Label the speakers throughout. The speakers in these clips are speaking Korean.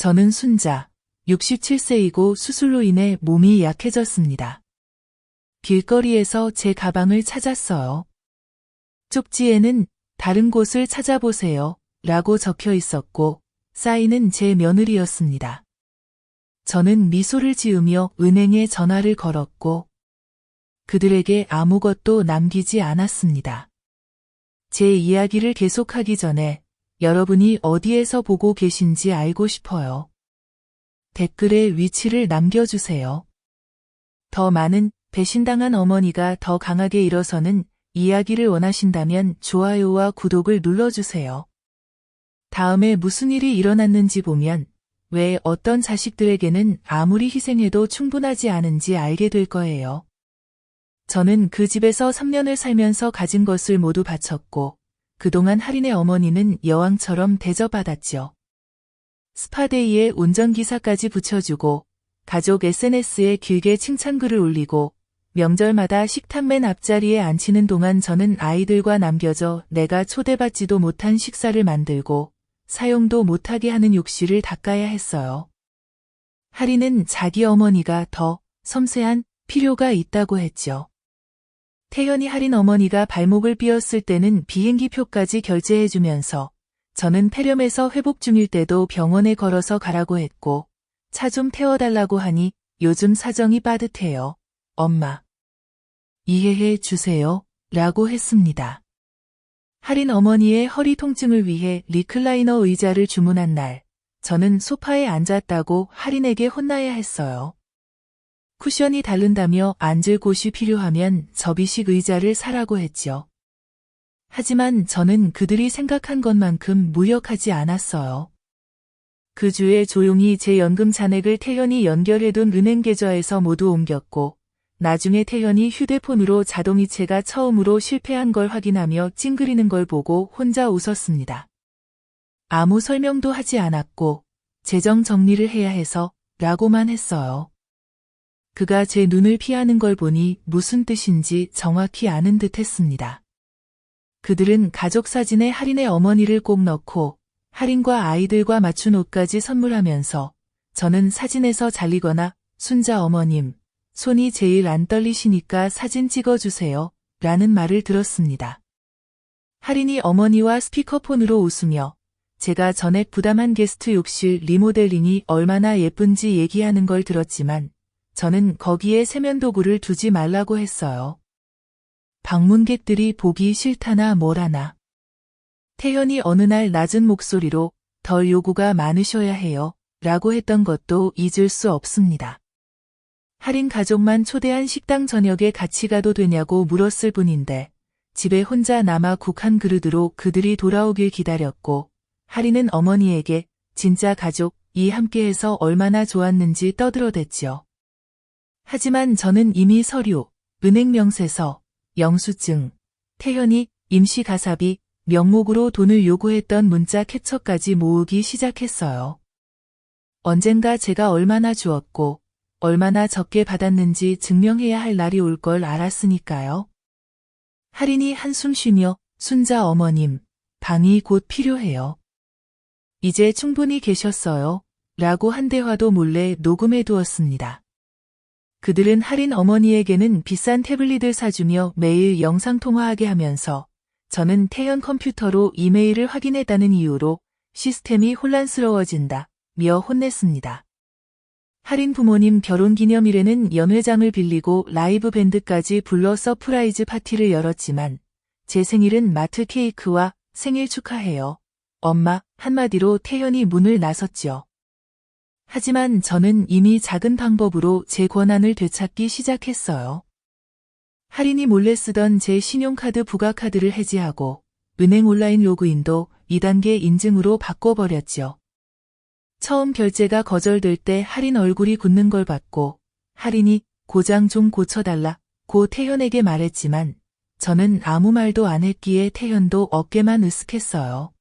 Speaker 1: 저는 순자, 67세이고 수술로 인해 몸이 약해졌습니다. 길거리에서 제 가방을 찾았어요. 쪽지에는 다른 곳을 찾아보세요 라고 적혀 있었고 사인은 제 며느리였습니다. 저는 미소를 지으며 은행에 전화를 걸었고 그들에게 아무것도 남기지 않았습니다. 제 이야기를 계속하기 전에 여러분이 어디에서 보고 계신지 알고 싶어요. 댓글에 위치를 남겨주세요. 더 많은 배신당한 어머니가 더 강하게 일어서는 이야기를 원하신다면 좋아요와 구독을 눌러주세요. 다음에 무슨 일이 일어났는지 보면 왜 어떤 자식들에게는 아무리 희생해도 충분하지 않은지 알게 될 거예요. 저는 그 집에서 3년을 살면서 가진 것을 모두 바쳤고 그동안 할인의 어머니는 여왕처럼 대접받았죠. 스파데이에 운전기사까지 붙여주고 가족 SNS에 길게 칭찬글을 올리고 명절마다 식탁 맨 앞자리에 앉히는 동안 저는 아이들과 남겨져 내가 초대받지도 못한 식사를 만들고 사용도 못하게 하는 욕실을 닦아야 했어요. 할인은 자기 어머니가 더 섬세한 필요가 있다고 했죠. 태연이 할인 어머니가 발목을 삐었을 때는 비행기표까지 결제해주면서 저는 폐렴에서 회복 중일 때도 병원에 걸어서 가라고 했고 차 좀 태워달라고 하니 요즘 사정이 빠듯해요. 엄마. 이해해 주세요. 라고 했습니다. 할인 어머니의 허리 통증을 위해 리클라이너 의자를 주문한 날, 저는 소파에 앉았다고 할인에게 혼나야 했어요. 쿠션이 다른다며 앉을 곳이 필요하면 접이식 의자를 사라고 했죠. 하지만 저는 그들이 생각한 것만큼 무력하지 않았어요. 그 주에 조용히 제 연금 잔액을 태연이 연결해둔 은행 계좌에서 모두 옮겼고 나중에 태연이 휴대폰으로 자동이체가 처음으로 실패한 걸 확인하며 찡그리는 걸 보고 혼자 웃었습니다. 아무 설명도 하지 않았고 재정 정리를 해야 해서 라고만 했어요. 그가 제 눈을 피하는 걸 보니 무슨 뜻인지 정확히 아는 듯 했습니다. 그들은 가족 사진에 할인의 어머니를 꼭 넣고 할인과 아이들과 맞춘 옷까지 선물하면서 저는 사진에서 잘리거나 순자 어머님, 손이 제일 안 떨리시니까 사진 찍어주세요 라는 말을 들었습니다. 할인이 어머니와 스피커폰으로 웃으며 제가 전액 부담한 게스트 욕실 리모델링이 얼마나 예쁜지 얘기하는 걸 들었지만 저는 거기에 세면도구를 두지 말라고 했어요. 방문객들이 보기 싫다나 뭐라나. 태연이 어느 날 낮은 목소리로 덜 요구가 많으셔야 해요 라고 했던 것도 잊을 수 없습니다. 할인 가족만 초대한 식당 저녁에 같이 가도 되냐고 물었을 뿐인데 집에 혼자 남아 국한 그릇으로 그들이 돌아오길 기다렸고 할인은 어머니에게 진짜 가족이 함께해서 얼마나 좋았는지 떠들어댔지요. 하지만 저는 이미 서류, 은행 명세서, 영수증, 태연이 임시가사비, 명목으로 돈을 요구했던 문자 캡처까지 모으기 시작했어요. 언젠가 제가 얼마나 주었고 얼마나 적게 받았는지 증명해야 할 날이 올 걸 알았으니까요. 할인이 한숨 쉬며 순자 어머님, 방이 곧 필요해요. 이제 충분히 계셨어요. 라고 한 대화도 몰래 녹음해 두었습니다. 그들은 할인 어머니에게는 비싼 태블릿을 사주며 매일 영상통화하게 하면서 저는 태연 컴퓨터로 이메일을 확인했다는 이유로 시스템이 혼란스러워진다 며 혼냈습니다. 할인 부모님 결혼기념일에는 연회장을 빌리고 라이브 밴드까지 불러 서프라이즈 파티를 열었지만 제 생일은 마트 케이크와 생일 축하해요. 엄마 한마디로 태연이 문을 나섰죠. 하지만 저는 이미 작은 방법으로 제 권한을 되찾기 시작했어요. 할인이 몰래 쓰던 제 신용카드 부가카드를 해지하고 은행 온라인 로그인도 2단계 인증으로 바꿔버렸죠. 처음 결제가 거절될 때 할인 얼굴이 굳는 걸 봤고 할인이 고장 좀 고쳐달라고 태연에게 말했지만 저는 아무 말도 안 했기에 태연도 어깨만 으쓱했어요.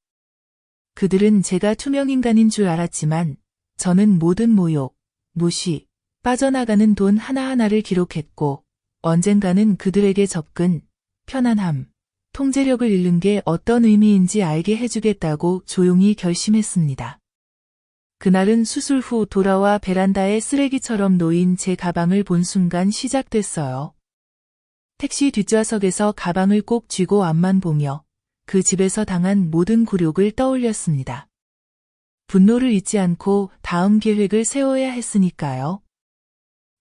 Speaker 1: 그들은 제가 투명인간인 줄 알았지만 저는 모든 모욕, 무시, 빠져나가는 돈 하나하나를 기록했고 언젠가는 그들에게 접근, 편안함, 통제력을 잃는 게 어떤 의미인지 알게 해주겠다고 조용히 결심했습니다. 그날은 수술 후 돌아와 베란다에 쓰레기처럼 놓인 제 가방을 본 순간 시작됐어요. 택시 뒷좌석에서 가방을 꼭 쥐고 앞만 보며 그 집에서 당한 모든 굴욕을 떠올렸습니다. 분노를 잊지 않고 다음 계획을 세워야 했으니까요.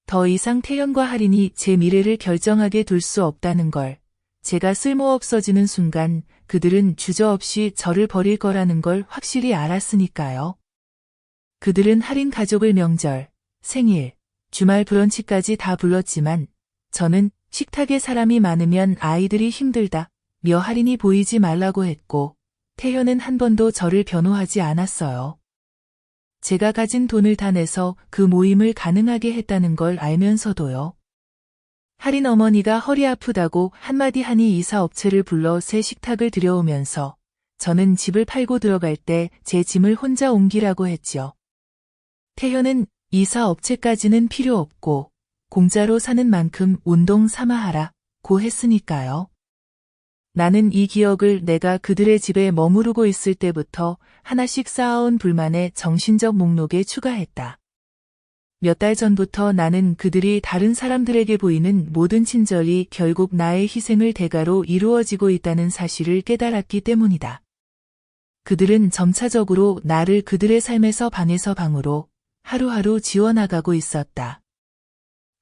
Speaker 1: 더 이상 태연과 할인이 제 미래를 결정하게 둘 수 없다는 걸, 제가 쓸모없어지는 순간 그들은 주저없이 저를 버릴 거라는 걸 확실히 알았으니까요. 그들은 할인 가족을 명절, 생일, 주말 브런치까지 다 불렀지만 저는 식탁에 사람이 많으면 아이들이 힘들다 며 할인이 보이지 말라고 했고 태연은 한 번도 저를 변호하지 않았어요. 제가 가진 돈을 다 내서 그 모임을 가능하게 했다는 걸 알면서도요. 할인 어머니가 허리 아프다고 한마디 하니 이사업체를 불러 새 식탁을 들여오면서 저는 집을 팔고 들어갈 때 제 짐을 혼자 옮기라고 했죠. 태현은 이사업체까지는 필요 없고 공짜로 사는 만큼 운동 삼아 하라고 했으니까요. 나는 이 기억을 내가 그들의 집에 머무르고 있을 때부터 하나씩 쌓아온 불만의 정신적 목록에 추가했다. 몇 달 전부터 나는 그들이 다른 사람들에게 보이는 모든 친절이 결국 나의 희생을 대가로 이루어지고 있다는 사실을 깨달았기 때문이다. 그들은 점차적으로 나를 그들의 삶에서 방에서 방으로 하루하루 지워나가고 있었다.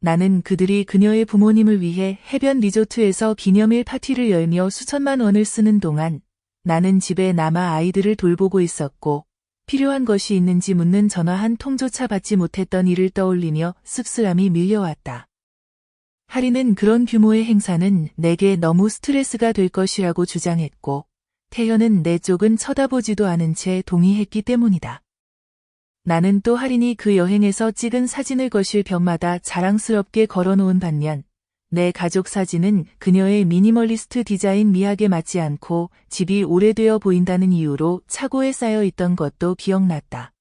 Speaker 1: 나는 그들이 그녀의 부모님을 위해 해변 리조트에서 기념일 파티를 열며 수천만 원을 쓰는 동안 나는 집에 남아 아이들을 돌보고 있었고 필요한 것이 있는지 묻는 전화 한 통조차 받지 못했던 일을 떠올리며 씁쓸함이 밀려왔다. 할인은 그런 규모의 행사는 내게 너무 스트레스가 될 것이라고 주장했고 태연은 내 쪽은 쳐다보지도 않은 채 동의했기 때문이다. 나는 또 할인이 그 여행에서 찍은 사진을 거실 벽마다 자랑스럽게 걸어놓은 반면 내 가족 사진은 그녀의 미니멀리스트 디자인 미학에 맞지 않고 집이 오래되어 보인다는 이유로 차고에 쌓여 있던 것도 기억났다.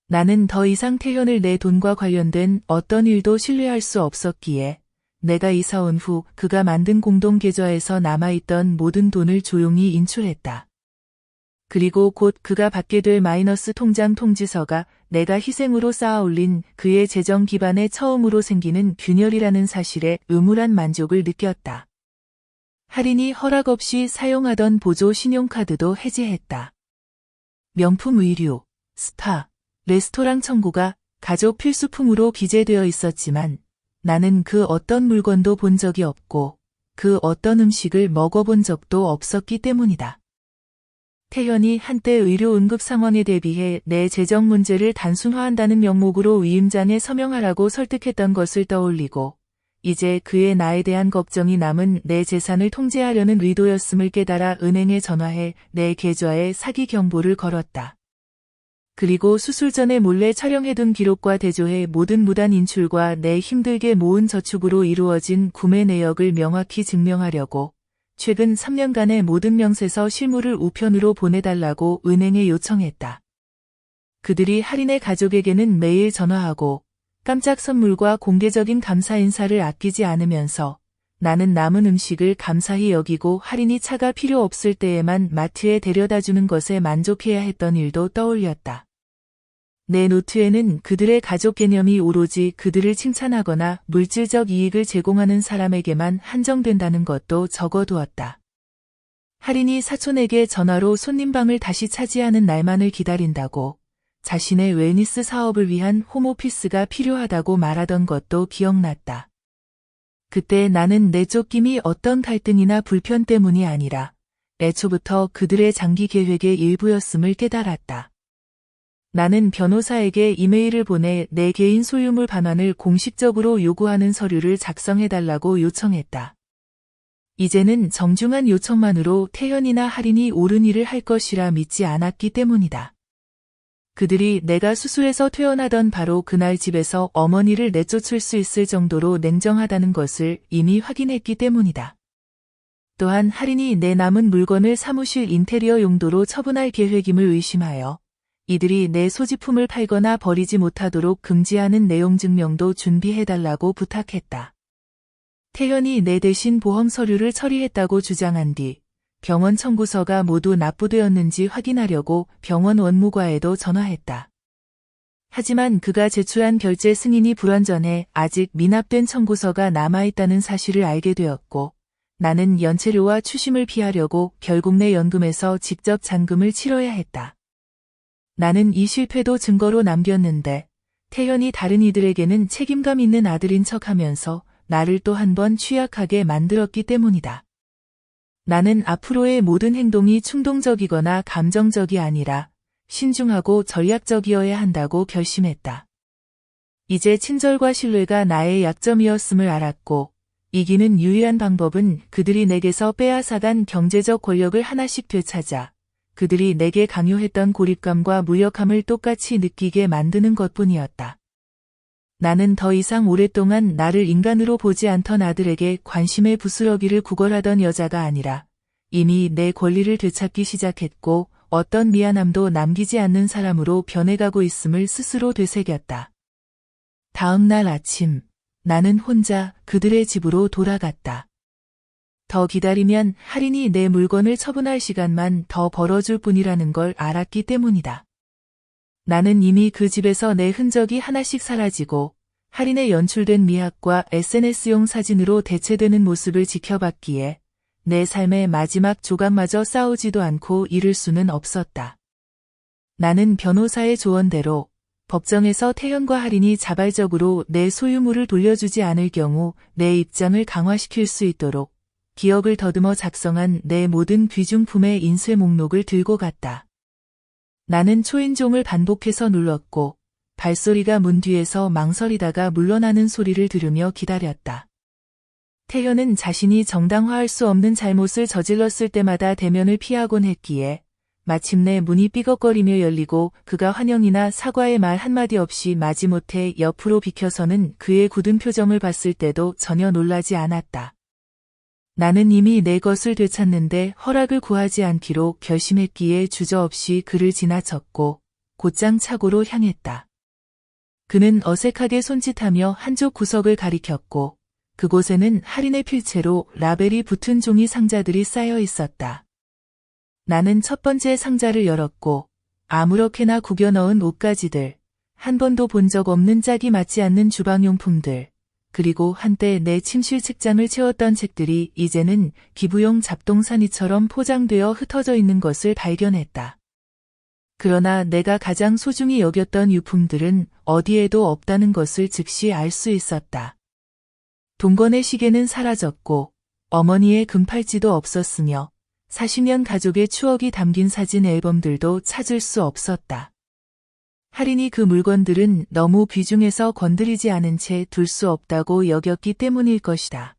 Speaker 1: 나는 더 이상 태연을 내 돈과 관련된 어떤 일도 신뢰할 수 없었기에 내가 이사 온 후 그가 만든 공동계좌에서 남아있던 모든 돈을 조용히 인출했다. 그리고 곧 그가 받게 될 마이너스 통장 통지서가 내가 희생으로 쌓아올린 그의 재정 기반에 처음으로 생기는 균열이라는 사실에 음울한 만족을 느꼈다. 할인이 허락 없이 사용하던 보조 신용카드도 해지했다. 명품 의류, 스파, 레스토랑 청구가 가족 필수품으로 기재되어 있었지만 나는 그 어떤 물건도 본 적이 없고 그 어떤 음식을 먹어본 적도 없었기 때문이다. 태연이 한때 의료 응급 상황에 대비해 내 재정 문제를 단순화한다는 명목으로 위임장에 서명하라고 설득했던 것을 떠올리고 이제 그의 나에 대한 걱정이 남은 내 재산을 통제하려는 의도였음을 깨달아 은행에 전화해 내 계좌에 사기 경보를 걸었다. 그리고 수술 전에 몰래 촬영해둔 기록과 대조해 모든 무단 인출과 내 힘들게 모은 저축으로 이루어진 구매 내역을 명확히 증명하려고 최근 3년간의 모든 명세서 실물을 우편으로 보내달라고 은행에 요청했다. 그들이 할인의 가족에게는 매일 전화하고 깜짝 선물과 공개적인 감사 인사를 아끼지 않으면서 나는 남은 음식을 감사히 여기고 할인이 차가 필요 없을 때에만 마트에 데려다주는 것에 만족해야 했던 일도 떠올렸다. 내 노트에는 그들의 가족 개념이 오로지 그들을 칭찬하거나 물질적 이익을 제공하는 사람에게만 한정된다는 것도 적어두었다. 할인이 사촌에게 전화로 손님방을 다시 차지하는 날만을 기다린다고 자신의 웰니스 사업을 위한 홈오피스가 필요하다고 말하던 것도 기억났다. 그때 나는 내 쫓김이 어떤 갈등이나 불편 때문이 아니라 애초부터 그들의 장기 계획의 일부였음을 깨달았다. 나는 변호사에게 이메일을 보내 내 개인 소유물 반환을 공식적으로 요구하는 서류를 작성해달라고 요청했다. 이제는 정중한 요청만으로 태연이나 할인이 옳은 일을 할 것이라 믿지 않았기 때문이다. 그들이 내가 수술해서 퇴원하던 바로 그날 집에서 어머니를 내쫓을 수 있을 정도로 냉정하다는 것을 이미 확인했기 때문이다. 또한 할인이 내 남은 물건을 사무실 인테리어 용도로 처분할 계획임을 의심하여 이들이 내 소지품을 팔거나 버리지 못하도록 금지하는 내용 증명도 준비해달라고 부탁했다. 태연이 내 대신 보험 서류를 처리했다고 주장한 뒤 병원 청구서가 모두 납부되었는지 확인하려고 병원 원무과에도 전화했다. 하지만 그가 제출한 결제 승인이 불완전해 아직 미납된 청구서가 남아있다는 사실을 알게 되었고, 나는 연체료와 추심을 피하려고 결국 내 연금에서 직접 잔금을 치러야 했다. 나는 이 실패도 증거로 남겼는데 태연이 다른 이들에게는 책임감 있는 아들인 척하면서 나를 또 한 번 취약하게 만들었기 때문이다. 나는 앞으로의 모든 행동이 충동적이거나 감정적이 아니라 신중하고 전략적이어야 한다고 결심했다. 이제 친절과 신뢰가 나의 약점이었음을 알았고, 이기는 유일한 방법은 그들이 내게서 빼앗아간 경제적 권력을 하나씩 되찾아 그들이 내게 강요했던 고립감과 무력함을 똑같이 느끼게 만드는 것뿐이었다. 나는 더 이상 오랫동안 나를 인간으로 보지 않던 아들에게 관심의 부스러기를 구걸하던 여자가 아니라 이미 내 권리를 되찾기 시작했고 어떤 미안함도 남기지 않는 사람으로 변해가고 있음을 스스로 되새겼다. 다음 날 아침, 나는 혼자 그들의 집으로 돌아갔다. 더 기다리면 할인이 내 물건을 처분할 시간만 더 벌어줄 뿐이라는 걸 알았기 때문이다. 나는 이미 그 집에서 내 흔적이 하나씩 사라지고 할인에 연출된 미학과 SNS용 사진으로 대체되는 모습을 지켜봤기에 내 삶의 마지막 조각마저 싸우지도 않고 이를 수는 없었다. 나는 변호사의 조언대로 법정에서 태연과 할인이 자발적으로 내 소유물을 돌려주지 않을 경우 내 입장을 강화시킬 수 있도록 기억을 더듬어 작성한 내 모든 귀중품의 인쇄 목록을 들고 갔다. 나는 초인종을 반복해서 눌렀고 발소리가 문 뒤에서 망설이다가 물러나는 소리를 들으며 기다렸다. 태연은 자신이 정당화할 수 없는 잘못을 저질렀을 때마다 대면을 피하곤 했기에 마침내 문이 삐걱거리며 열리고 그가 환영이나 사과의 말 한마디 없이 마지못해 옆으로 비켜서는 그의 굳은 표정을 봤을 때도 전혀 놀라지 않았다. 나는 이미 내 것을 되찾는데 허락을 구하지 않기로 결심했기에 주저없이 그를 지나쳤고 곧장 차고로 향했다. 그는 어색하게 손짓하며 한쪽 구석을 가리켰고 그곳에는 할인의 필체로 라벨이 붙은 종이 상자들이 쌓여 있었다. 나는 첫 번째 상자를 열었고 아무렇게나 구겨 넣은 옷가지들, 한 번도 본 적 없는 짝이 맞지 않는 주방용품들, 그리고 한때 내 침실 책장을 채웠던 책들이 이제는 기부용 잡동사니처럼 포장되어 흩어져 있는 것을 발견했다. 그러나 내가 가장 소중히 여겼던 유품들은 어디에도 없다는 것을 즉시 알 수 있었다. 동건의 시계는 사라졌고 어머니의 금팔찌도 없었으며 40년 가족의 추억이 담긴 사진 앨범들도 찾을 수 없었다. 할인이 그 물건들은 너무 귀중해서 건드리지 않은 채 둘 수 없다고 여겼기 때문일 것이다.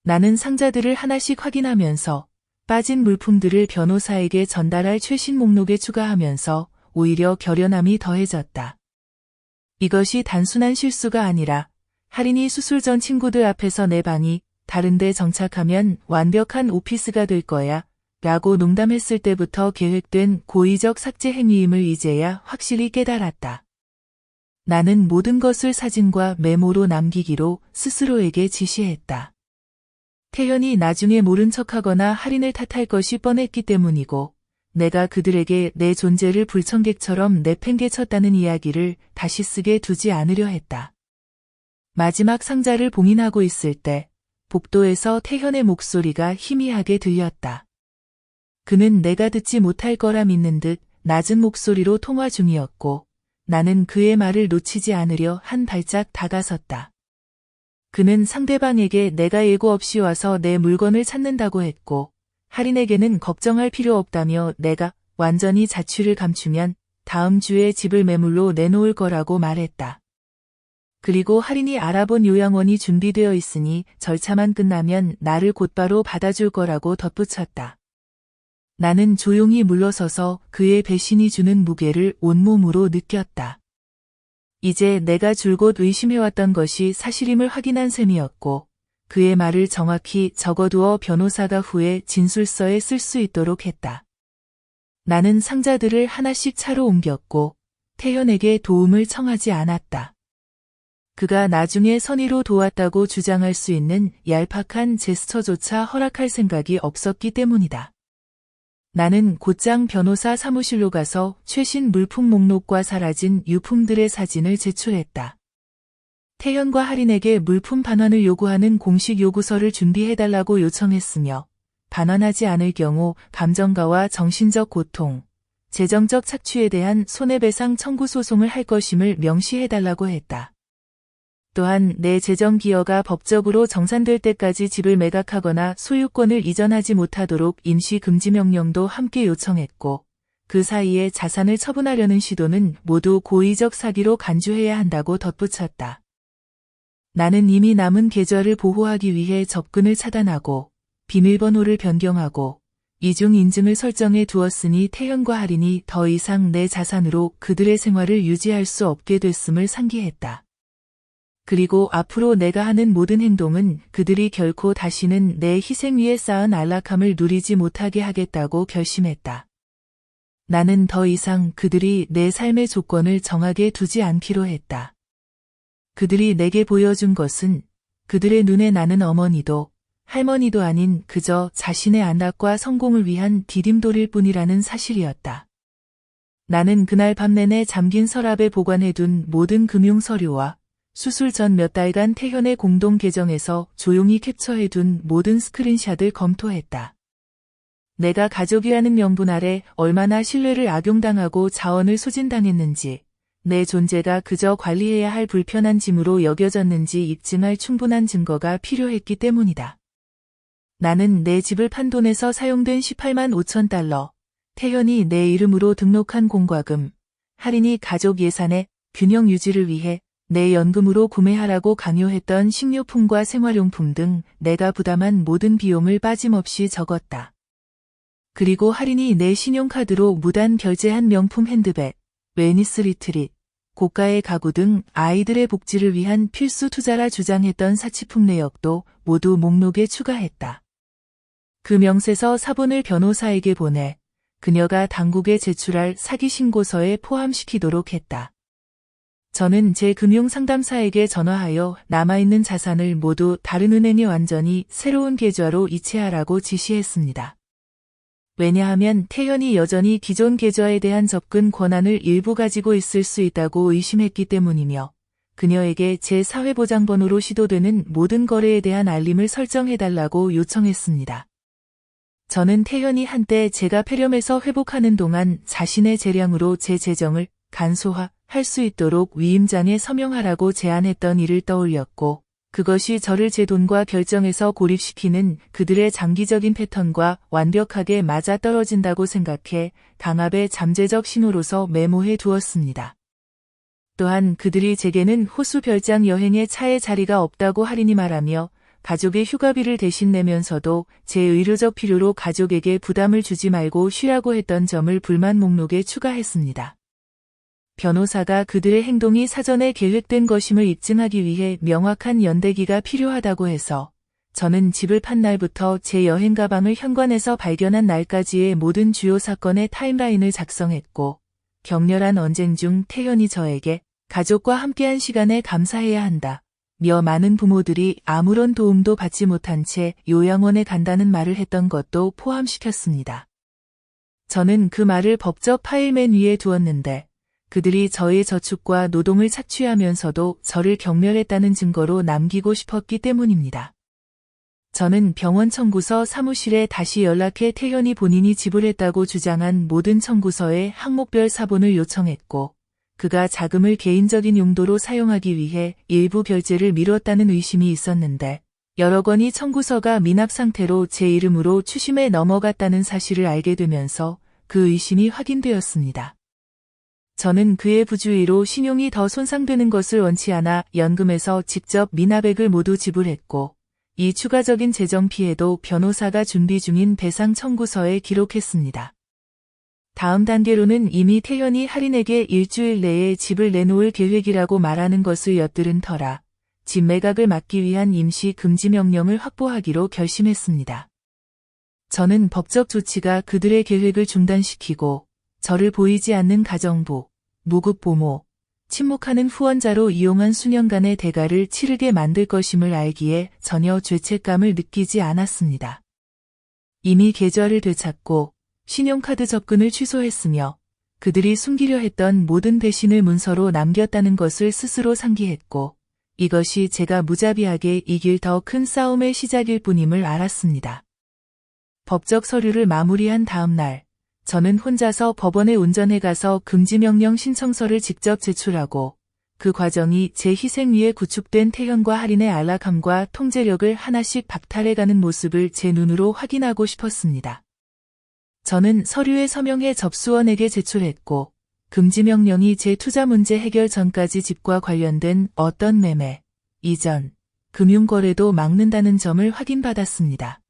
Speaker 1: 나는 상자들을 하나씩 확인하면서 빠진 물품들을 변호사에게 전달할 최신 목록에 추가하면서 오히려 결연함이 더해졌다. 이것이 단순한 실수가 아니라 할인이 수술 전 친구들 앞에서 내 방이 다른 데 정착하면 완벽한 오피스가 될 거야 라고 농담했을 때부터 계획된 고의적 삭제 행위임을 이제야 확실히 깨달았다. 나는 모든 것을 사진과 메모로 남기기로 스스로에게 지시했다. 태연이 나중에 모른 척하거나 할인을 탓할 것이 뻔했기 때문이고 내가 그들에게 내 존재를 불청객처럼 내팽개쳤다는 이야기를 다시 쓰게 두지 않으려 했다. 마지막 상자를 봉인하고 있을 때 복도에서 태현의 목소리가 희미하게 들렸다. 그는 내가 듣지 못할 거라 믿는 듯 낮은 목소리로 통화 중이었고 나는 그의 말을 놓치지 않으려 한 발짝 다가섰다. 그는 상대방에게 내가 예고 없이 와서 내 물건을 찾는다고 했고 할인에게는 걱정할 필요 없다며 내가 완전히 자취를 감추면 다음 주에 집을 매물로 내놓을 거라고 말했다. 그리고 할인이 알아본 요양원이 준비되어 있으니 절차만 끝나면 나를 곧바로 받아줄 거라고 덧붙였다. 나는 조용히 물러서서 그의 배신이 주는 무게를 온몸으로 느꼈다. 이제 내가 줄곧 의심해왔던 것이 사실임을 확인한 셈이었고 그의 말을 정확히 적어두어 변호사가 후에 진술서에 쓸 수 있도록 했다. 나는 상자들을 하나씩 차로 옮겼고 태연에게 도움을 청하지 않았다. 그가 나중에 선의로 도왔다고 주장할 수 있는 얄팍한 제스처조차 허락할 생각이 없었기 때문이다. 나는 곧장 변호사 사무실로 가서 최신 물품 목록과 사라진 유품들의 사진을 제출했다. 태현과 할인에게 물품 반환을 요구하는 공식 요구서를 준비해달라고 요청했으며 반환하지 않을 경우 감정가와 정신적 고통, 재정적 착취에 대한 손해배상 청구 소송을 할 것임을 명시해달라고 했다. 또한 내 재정 기여가 법적으로 정산될 때까지 집을 매각하거나 소유권을 이전하지 못하도록 임시 금지 명령도 함께 요청했고, 그 사이에 자산을 처분하려는 시도는 모두 고의적 사기로 간주해야 한다고 덧붙였다. 나는 이미 남은 계좌를 보호하기 위해 접근을 차단하고 비밀번호를 변경하고 이중 인증을 설정해 두었으니 태현과 할인이 더 이상 내 자산으로 그들의 생활을 유지할 수 없게 됐음을 상기했다. 그리고 앞으로 내가 하는 모든 행동은 그들이 결코 다시는 내 희생 위에 쌓은 안락함을 누리지 못하게 하겠다고 결심했다. 나는 더 이상 그들이 내 삶의 조건을 정하게 두지 않기로 했다. 그들이 내게 보여준 것은 그들의 눈에 나는 어머니도 할머니도 아닌 그저 자신의 안락과 성공을 위한 디딤돌일 뿐이라는 사실이었다. 나는 그날 밤 내내 잠긴 서랍에 보관해둔 모든 금융 서류와 수술 전 몇 달간 태현의 공동 계정에서 조용히 캡처해둔 모든 스크린샷을 검토했다. 내가 가족이라는 명분 아래 얼마나 신뢰를 악용당하고 자원을 소진당했는지, 내 존재가 그저 관리해야 할 불편한 짐으로 여겨졌는지 입증할 충분한 증거가 필요했기 때문이다. 나는 내 집을 판 돈에서 사용된 18만 5천 달러, 태현이 내 이름으로 등록한 공과금, 할인이 가족 예산의 균형 유지를 위해 내 연금으로 구매하라고 강요했던 식료품과 생활용품 등 내가 부담한 모든 비용을 빠짐없이 적었다. 그리고 할인이 내 신용카드로 무단 결제한 명품 핸드백, 웰니스 리트릿, 고가의 가구 등 아이들의 복지를 위한 필수 투자라 주장했던 사치품 내역도 모두 목록에 추가했다. 그 명세서 사본을 변호사에게 보내 그녀가 당국에 제출할 사기 신고서에 포함시키도록 했다. 저는 제 금융상담사에게 전화하여 남아있는 자산을 모두 다른 은행에 완전히 새로운 계좌로 이체하라고 지시했습니다. 왜냐하면 태현이 여전히 기존 계좌에 대한 접근 권한을 일부 가지고 있을 수 있다고 의심했기 때문이며 그녀에게 제 사회보장번호로 시도되는 모든 거래에 대한 알림을 설정해달라고 요청했습니다. 저는 태현이 한때 제가 폐렴에서 회복하는 동안 자신의 재량으로 제 재정을 간소화할 수 있도록 위임장에 서명하라고 제안했던 일을 떠올렸고 그것이 저를 제 돈과 결정에서 고립시키는 그들의 장기적인 패턴과 완벽하게 맞아떨어진다고 생각해 강압의 잠재적 신호로서 메모해 두었습니다. 또한 그들이 제게는 호수 별장 여행에 차에 자리가 없다고 할인이 말하며 가족의 휴가비를 대신 내면서도 제 의료적 필요로 가족에게 부담을 주지 말고 쉬라고 했던 점을 불만 목록에 추가했습니다. 변호사가 그들의 행동이 사전에 계획된 것임을 입증하기 위해 명확한 연대기가 필요하다고 해서 저는 집을 판 날부터 제 여행 가방을 현관에서 발견한 날까지의 모든 주요 사건의 타임라인을 작성했고 격렬한 언쟁 중 태현이 저에게 가족과 함께한 시간에 감사해야 한다 며 많은 부모들이 아무런 도움도 받지 못한 채 요양원에 간다는 말을 했던 것도 포함시켰습니다. 저는 그 말을 법적 파일맨 위에 두었는데 그들이 저의 저축과 노동을 착취하면서도 저를 경멸했다는 증거로 남기고 싶었기 때문입니다. 저는 병원 청구서 사무실에 다시 연락해 태현이 본인이 지불했다고 주장한 모든 청구서의 항목별 사본을 요청했고 그가 자금을 개인적인 용도로 사용하기 위해 일부 결제를 미뤘다는 의심이 있었는데 여러 건의 청구서가 미납 상태로 제 이름으로 추심에 넘어갔다는 사실을 알게 되면서 그 의심이 확인되었습니다. 저는 그의 부주의로 신용이 더 손상되는 것을 원치 않아 연금에서 직접 미납액을 모두 지불했고 이 추가적인 재정 피해도 변호사가 준비 중인 배상 청구서에 기록했습니다. 다음 단계로는 이미 태현이 할인에게 일주일 내에 집을 내놓을 계획이라고 말하는 것을 엿들은 터라 집 매각을 막기 위한 임시 금지 명령을 확보하기로 결심했습니다. 저는 법적 조치가 그들의 계획을 중단시키고 저를 보이지 않는 가정부, 무급부모, 침묵하는 후원자로 이용한 수년간의 대가를 치르게 만들 것임을 알기에 전혀 죄책감을 느끼지 않았습니다. 이미 계좌를 되찾고 신용카드 접근을 취소했으며 그들이 숨기려 했던 모든 배신을 문서로 남겼다는 것을 스스로 상기했고 이것이 제가 무자비하게 이길 더 큰 싸움의 시작일 뿐임을 알았습니다. 법적 서류를 마무리한 다음 날 저는 혼자서 법원에 운전해 가서 금지명령 신청서를 직접 제출하고 그 과정이 제 희생 위에 구축된 태현과 할인의 안락함과 통제력을 하나씩 박탈해가는 모습을 제 눈으로 확인하고 싶었습니다. 저는 서류에 서명해 접수원에게 제출했고 금지명령이 제 투자 문제 해결 전까지 집과 관련된 어떤 매매, 이전, 금융거래도 막는다는 점을 확인받았습니다.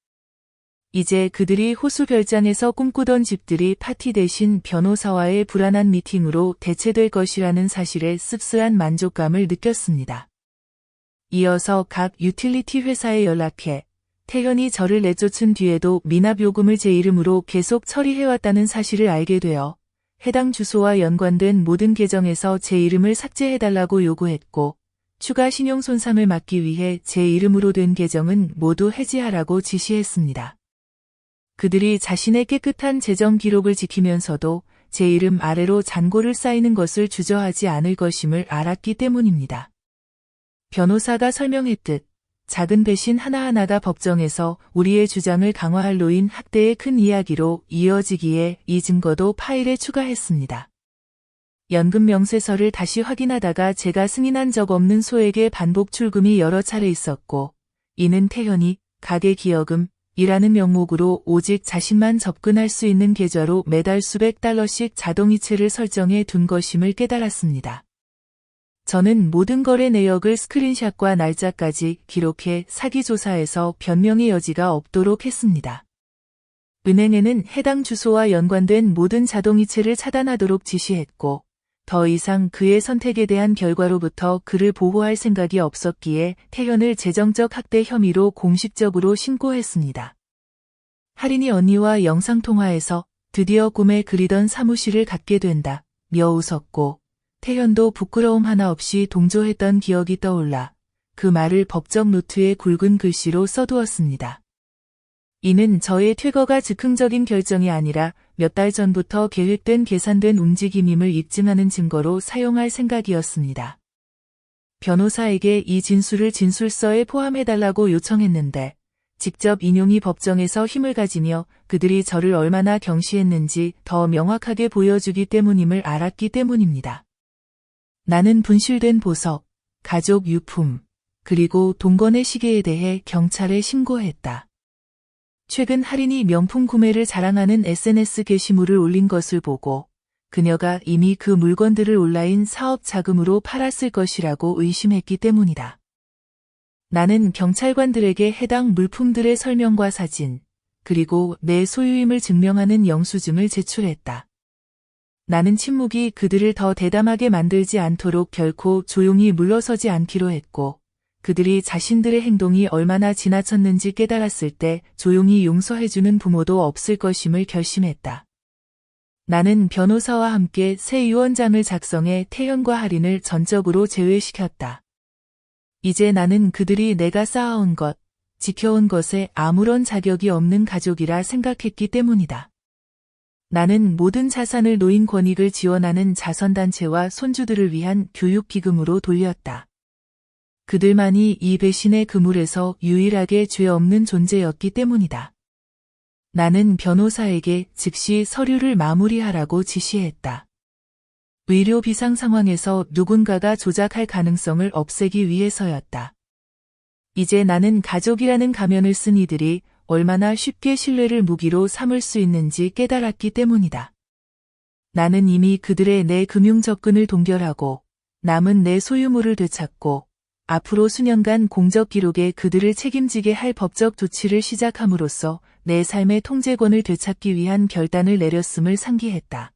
Speaker 1: 이제 그들이 호수 별장에서 꿈꾸던 집들이 파티 대신 변호사와의 불안한 미팅으로 대체될 것이라는 사실에 씁쓸한 만족감을 느꼈습니다. 이어서 각 유틸리티 회사에 연락해 태현이 저를 내쫓은 뒤에도 미납요금을 제 이름으로 계속 처리해왔다는 사실을 알게 되어 해당 주소와 연관된 모든 계정에서 제 이름을 삭제해달라고 요구했고 추가 신용 손상을 막기 위해 제 이름으로 된 계정은 모두 해지하라고 지시했습니다. 그들이 자신의 깨끗한 재정 기록을 지키면서도 제 이름 아래로 잔고를 쌓이는 것을 주저하지 않을 것임을 알았기 때문입니다. 변호사가 설명했듯 작은 배신 하나하나가 법정에서 우리의 주장을 강화할 노인 학대의 큰 이야기로 이어지기에 이 증거도 파일에 추가했습니다. 연금 명세서를 다시 확인하다가 제가 승인한 적 없는 소액의 반복 출금이 여러 차례 있었고 이는 태현이 가계 기여금 이라는 명목으로 오직 자신만 접근할 수 있는 계좌로 매달 수백 달러씩 자동이체를 설정해 둔 것임을 깨달았습니다. 저는 모든 거래 내역을 스크린샷과 날짜까지 기록해 사기 조사에서 변명의 여지가 없도록 했습니다. 은행에는 해당 주소와 연관된 모든 자동이체를 차단하도록 지시했고 더 이상 그의 선택에 대한 결과로부터 그를 보호할 생각이 없었기에 태현을 재정적 학대 혐의로 공식적으로 신고했습니다. 할인이 언니와 영상통화에서 드디어 꿈에 그리던 사무실을 갖게 된다 며 웃었고 태현도 부끄러움 하나 없이 동조했던 기억이 떠올라 그 말을 법적 노트에 굵은 글씨로 써두었습니다. 이는 저의 퇴거가 즉흥적인 결정이 아니라 몇 달 전부터 계획된 계산된 움직임임을 입증하는 증거로 사용할 생각이었습니다. 변호사에게 이 진술을 진술서에 포함해달라고 요청했는데 직접 인용이 법정에서 힘을 가지며 그들이 저를 얼마나 경시했는지 더 명확하게 보여주기 때문임을 알았기 때문입니다. 나는 분실된 보석, 가족 유품, 그리고 동거의 시계에 대해 경찰에 신고했다. 최근 할인이 명품 구매를 자랑하는 SNS 게시물을 올린 것을 보고 그녀가 이미 그 물건들을 온라인 사업 자금으로 팔았을 것이라고 의심했기 때문이다. 나는 경찰관들에게 해당 물품들의 설명과 사진, 그리고 내 소유임을 증명하는 영수증을 제출했다. 나는 침묵이 그들을 더 대담하게 만들지 않도록 결코 조용히 물러서지 않기로 했고 그들이 자신들의 행동이 얼마나 지나쳤는지 깨달았을 때 조용히 용서해주는 부모도 없을 것임을 결심했다. 나는 변호사와 함께 새 유언장을 작성해 태현과 할인을 전적으로 제외시켰다. 이제 나는 그들이 내가 쌓아온 것, 지켜온 것에 아무런 자격이 없는 가족이라 생각했기 때문이다. 나는 모든 자산을 노인 권익을 지원하는 자선단체와 손주들을 위한 교육기금으로 돌렸다. 그들만이 이 배신의 그물에서 유일하게 죄 없는 존재였기 때문이다. 나는 변호사에게 즉시 서류를 마무리하라고 지시했다. 의료 비상 상황에서 누군가가 조작할 가능성을 없애기 위해서였다. 이제 나는 가족이라는 가면을 쓴 이들이 얼마나 쉽게 신뢰를 무기로 삼을 수 있는지 깨달았기 때문이다. 나는 이미 그들의 내 금융 접근을 동결하고 남은 내 소유물을 되찾고 앞으로 수년간 공적 기록에 그들을 책임지게 할 법적 조치를 시작함으로써 내 삶의 통제권을 되찾기 위한 결단을 내렸음을 상기했다.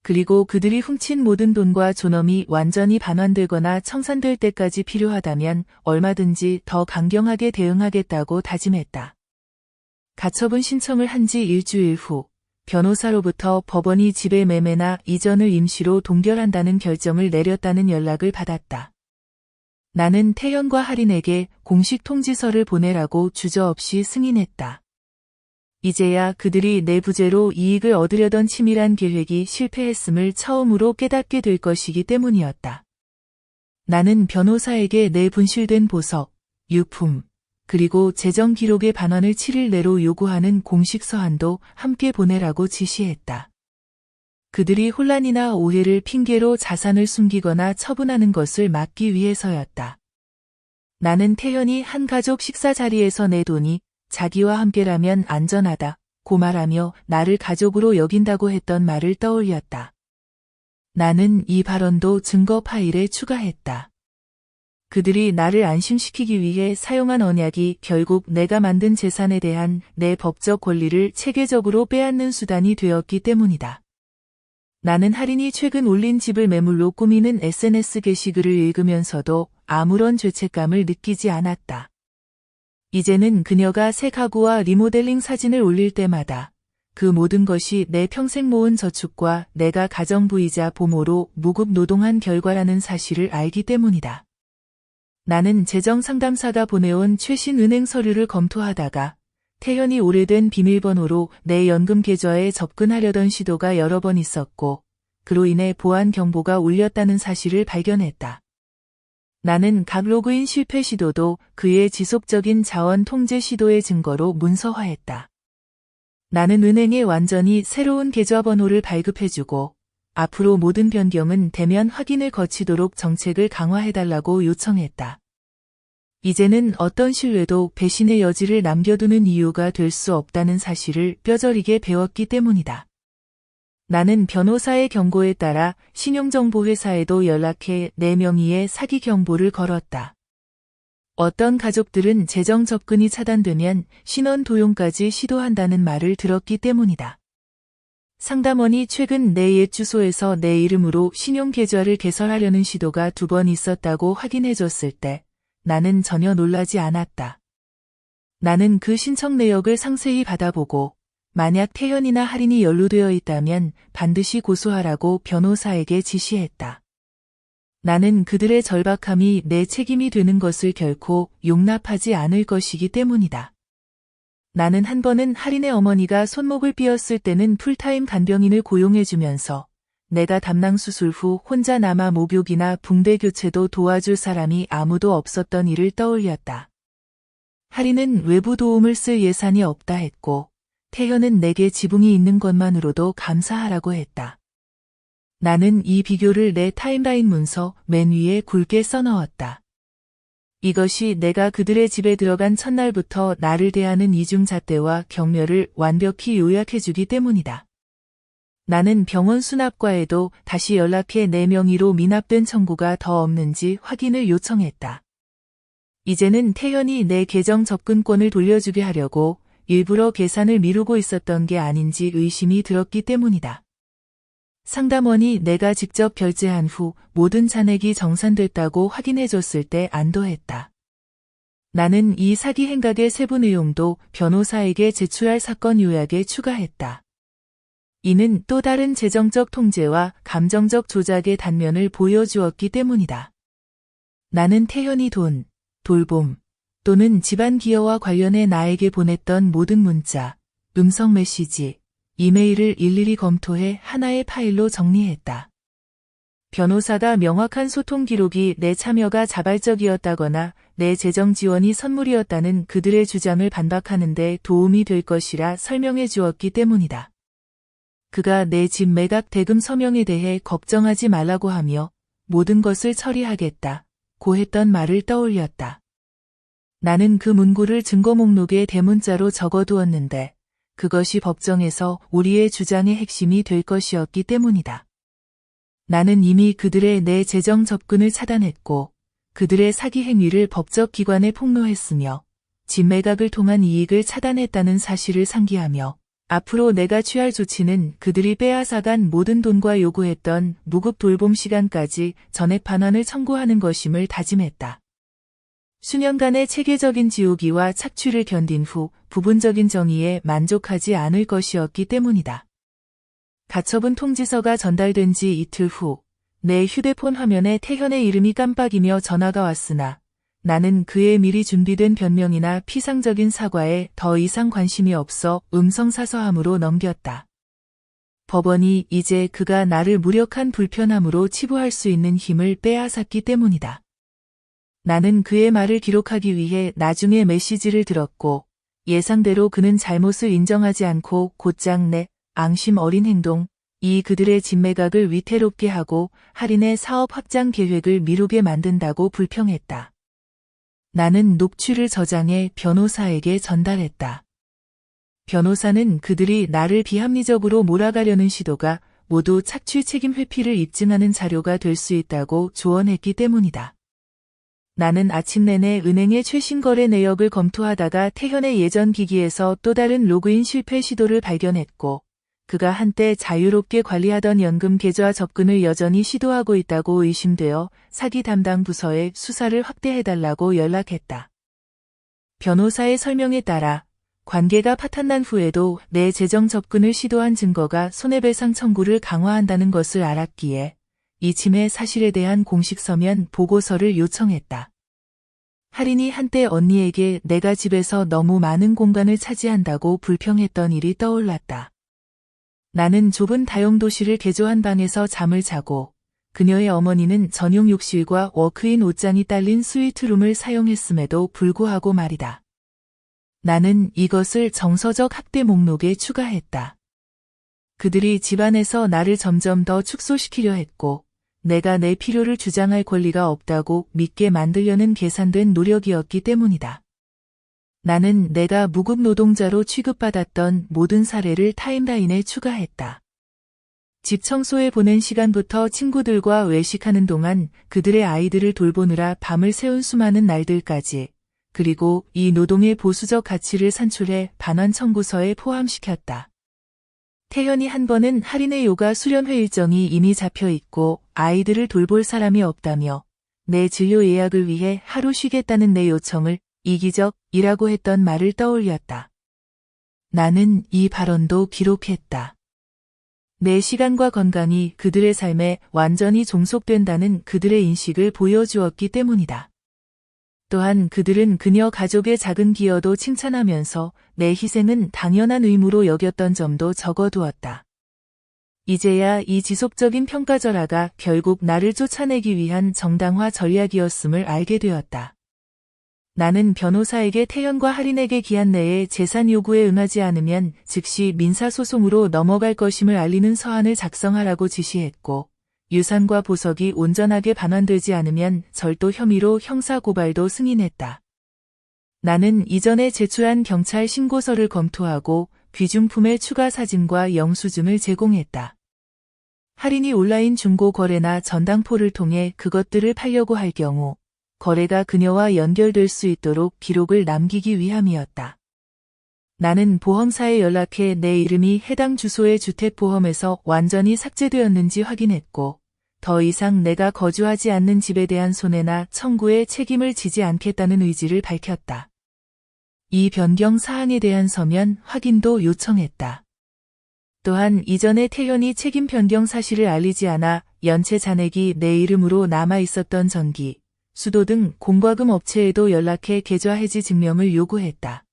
Speaker 1: 그리고 그들이 훔친 모든 돈과 존엄이 완전히 반환되거나 청산될 때까지 필요하다면 얼마든지 더 강경하게 대응하겠다고 다짐했다. 가처분 신청을 한 지 일주일 후 변호사로부터 법원이 집의 매매나 이전을 임시로 동결한다는 결정을 내렸다는 연락을 받았다. 나는 태현과 할인에게 공식 통지서를 보내라고 주저없이 승인했다. 이제야 그들이 내 부재로 이익을 얻으려던 치밀한 계획이 실패했음을 처음으로 깨닫게 될 것이기 때문이었다. 나는 변호사에게 내 분실된 보석, 유품, 그리고 재정 기록의 반환을 7일 내로 요구하는 공식 서한도 함께 보내라고 지시했다. 그들이 혼란이나 오해를 핑계로 자산을 숨기거나 처분하는 것을 막기 위해서였다. 나는 태연이 한 가족 식사 자리에서 내 돈이 자기와 함께라면 안전하다 고 말하며 나를 가족으로 여긴다고 했던 말을 떠올렸다. 나는 이 발언도 증거 파일에 추가했다. 그들이 나를 안심시키기 위해 사용한 언약이 결국 내가 만든 재산에 대한 내 법적 권리를 체계적으로 빼앗는 수단이 되었기 때문이다. 나는 할인이 최근 올린 집을 매물로 꾸미는 SNS 게시글을 읽으면서도 아무런 죄책감을 느끼지 않았다. 이제는 그녀가 새 가구와 리모델링 사진을 올릴 때마다 그 모든 것이 내 평생 모은 저축과 내가 가정부이자 보모로 무급 노동한 결과라는 사실을 알기 때문이다. 나는 재정상담사가 보내온 최신 은행 서류를 검토하다가 태연이 오래된 비밀번호로 내 연금 계좌에 접근하려던 시도가 여러 번 있었고 그로 인해 보안 경보가 울렸다는 사실을 발견했다. 나는 각 로그인 실패 시도도 그의 지속적인 자원 통제 시도의 증거로 문서화했다. 나는 은행에 완전히 새로운 계좌번호를 발급해주고 앞으로 모든 변경은 대면 확인을 거치도록 정책을 강화해달라고 요청했다. 이제는 어떤 신뢰도 배신의 여지를 남겨두는 이유가 될 수 없다는 사실을 뼈저리게 배웠기 때문이다. 나는 변호사의 경고에 따라 신용정보회사에도 연락해 내 명의의 사기 경보를 걸었다. 어떤 가족들은 재정 접근이 차단되면 신원 도용까지 시도한다는 말을 들었기 때문이다. 상담원이 최근 내 옛 주소에서 내 이름으로 신용계좌를 개설하려는 시도가 2번 있었다고 확인해줬을 때 나는 전혀 놀라지 않았다. 나는 그 신청 내역을 상세히 받아보고 만약 태연이나 할인이 연루되어 있다면 반드시 고소하라고 변호사에게 지시했다. 나는 그들의 절박함이 내 책임이 되는 것을 결코 용납하지 않을 것이기 때문이다. 나는 한 번은 할인의 어머니가 손목을 삐었을 때는 풀타임 간병인을 고용해주면서 내가 담낭 수술 후 혼자 남아 목욕이나 붕대 교체도 도와줄 사람이 아무도 없었던 일을 떠올렸다. 할인은 외부 도움을 쓸 예산이 없다 했고 태연은 내게 지붕이 있는 것만으로도 감사하라고 했다. 나는 이 비교를 내 타임라인 문서 맨 위에 굵게 써넣었다. 이것이 내가 그들의 집에 들어간 첫날부터 나를 대하는 이중잣대와 격려를 완벽히 요약해주기 때문이다. 나는 병원 수납과에도 다시 연락해 내 명의로 미납된 청구가 더 없는지 확인을 요청했다. 이제는 태연이 내 계정 접근권을 돌려주게 하려고 일부러 계산을 미루고 있었던 게 아닌지 의심이 들었기 때문이다. 상담원이 내가 직접 결제한 후 모든 잔액이 정산됐다고 확인해줬을 때 안도했다. 나는 이 사기 행각의 세부 내용도 변호사에게 제출할 사건 요약에 추가했다. 이는 또 다른 재정적 통제와 감정적 조작의 단면을 보여주었기 때문이다. 나는 태연이 돈, 돌봄, 또는 집안 기여와 관련해 나에게 보냈던 모든 문자, 음성 메시지, 이메일을 일일이 검토해 하나의 파일로 정리했다. 변호사가 명확한 소통 기록이 내 참여가 자발적이었다거나 내 재정 지원이 선물이었다는 그들의 주장을 반박하는 데 도움이 될 것이라 설명해 주었기 때문이다. 그가 내 집 매각 대금 서명에 대해 걱정하지 말라고 하며 모든 것을 처리하겠다 고 했던 말을 떠올렸다. 나는 그 문구를 증거 목록에 대문자로 적어두었는데 그것이 법정에서 우리의 주장의 핵심이 될 것이었기 때문이다. 나는 이미 그들의 내 재정 접근을 차단했고 그들의 사기 행위를 법적 기관에 폭로했으며 집 매각을 통한 이익을 차단했다는 사실을 상기하며 앞으로 내가 취할 조치는 그들이 빼앗아간 모든 돈과 요구했던 무급 돌봄 시간까지 전액 반환을 청구하는 것임을 다짐했다. 수년간의 체계적인 지우기와 착취를 견딘 후 부분적인 정의에 만족하지 않을 것이었기 때문이다. 가처분 통지서가 전달된 지 이틀 후 내 휴대폰 화면에 태현의 이름이 깜빡이며 전화가 왔으나 나는 그의 미리 준비된 변명이나 피상적인 사과에 더 이상 관심이 없어 음성사서함으로 넘겼다. 법원이 이제 그가 나를 무력한 불편함으로 치부할 수 있는 힘을 빼앗았기 때문이다. 나는 그의 말을 기록하기 위해 나중에 메시지를 들었고 예상대로 그는 잘못을 인정하지 않고 곧장 내 앙심 어린 행동, 이 그들의 진매각을 위태롭게 하고 할인의 사업 확장 계획을 미루게 만든다고 불평했다. 나는 녹취를 저장해 변호사에게 전달했다. 변호사는 그들이 나를 비합리적으로 몰아가려는 시도가 모두 착취 책임 회피를 입증하는 자료가 될 수 있다고 조언했기 때문이다. 나는 아침 내내 은행의 최신 거래 내역을 검토하다가 태현의 예전 기기에서 또 다른 로그인 실패 시도를 발견했고 그가 한때 자유롭게 관리하던 연금 계좌 접근을 여전히 시도하고 있다고 의심되어 사기 담당 부서에 수사를 확대해달라고 연락했다. 변호사의 설명에 따라 관계가 파탄난 후에도 내 재정 접근을 시도한 증거가 손해배상 청구를 강화한다는 것을 알았기에 이 침해 사실에 대한 공식 서면 보고서를 요청했다. 할인이 한때 언니에게 내가 집에서 너무 많은 공간을 차지한다고 불평했던 일이 떠올랐다. 나는 좁은 다용도실을 개조한 방에서 잠을 자고 그녀의 어머니는 전용 욕실과 워크인 옷장이 딸린 스위트룸을 사용했음에도 불구하고 말이다. 나는 이것을 정서적 학대 목록에 추가했다. 그들이 집안에서 나를 점점 더 축소시키려 했고 내가 내 필요를 주장할 권리가 없다고 믿게 만들려는 계산된 노력이었기 때문이다. 나는 내가 무급 노동자로 취급받았던 모든 사례를 타임라인에 추가했다. 집 청소에 보낸 시간부터 친구들과 외식하는 동안 그들의 아이들을 돌보느라 밤을 새운 수많은 날들까지, 그리고 이 노동의 보수적 가치를 산출해 반환 청구서에 포함시켰다. 태현이 한 번은 할인의 요가 수련회 일정이 이미 잡혀 있고 아이들을 돌볼 사람이 없다며 내 진료 예약을 위해 하루 쉬겠다는 내 요청을 이기적이라고 했던 말을 떠올렸다. 나는 이 발언도 기록했다. 내 시간과 건강이 그들의 삶에 완전히 종속된다는 그들의 인식을 보여주었기 때문이다. 또한 그들은 그녀 가족의 작은 기여도 칭찬하면서 내 희생은 당연한 의무로 여겼던 점도 적어두었다. 이제야 이 지속적인 평가절하가 결국 나를 쫓아내기 위한 정당화 전략이었음을 알게 되었다. 나는 변호사에게 태현과 할인에게 기한 내에 재산 요구에 응하지 않으면 즉시 민사소송으로 넘어갈 것임을 알리는 서한을 작성하라고 지시했고 유산과 보석이 온전하게 반환되지 않으면 절도 혐의로 형사고발도 승인했다. 나는 이전에 제출한 경찰 신고서를 검토하고 귀중품의 추가 사진과 영수증을 제공했다. 할인이 온라인 중고 거래나 전당포를 통해 그것들을 팔려고 할 경우 거래가 그녀와 연결될 수 있도록 기록을 남기기 위함이었다. 나는 보험사에 연락해 내 이름이 해당 주소의 주택보험에서 완전히 삭제되었는지 확인했고 더 이상 내가 거주하지 않는 집에 대한 손해나 청구에 책임을 지지 않겠다는 의지를 밝혔다. 이 변경 사항에 대한 서면 확인도 요청했다. 또한 이전에 태현이 책임 변경 사실을 알리지 않아 연체 잔액이 내 이름으로 남아 있었던 전기, 수도 등 공과금 업체에도 연락해 계좌 해지 증명을 요구했다.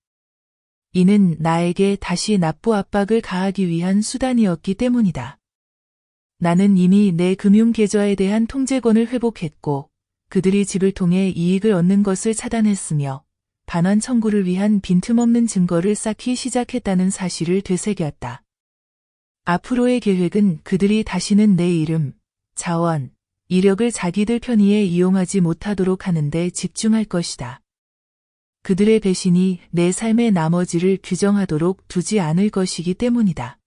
Speaker 1: 이는 나에게 다시 납부 압박을 가하기 위한 수단이었기 때문이다. 나는 이미 내 금융 계좌에 대한 통제권을 회복했고 그들이 집을 통해 이익을 얻는 것을 차단했으며 반환 청구를 위한 빈틈없는 증거를 쌓기 시작했다는 사실을 되새겼다. 앞으로의 계획은 그들이 다시는 내 이름, 자원, 이력을 자기들 편의에 이용하지 못하도록 하는 데 집중할 것이다. 그들의 배신이 내 삶의 나머지를 규정하도록 두지 않을 것이기 때문이다.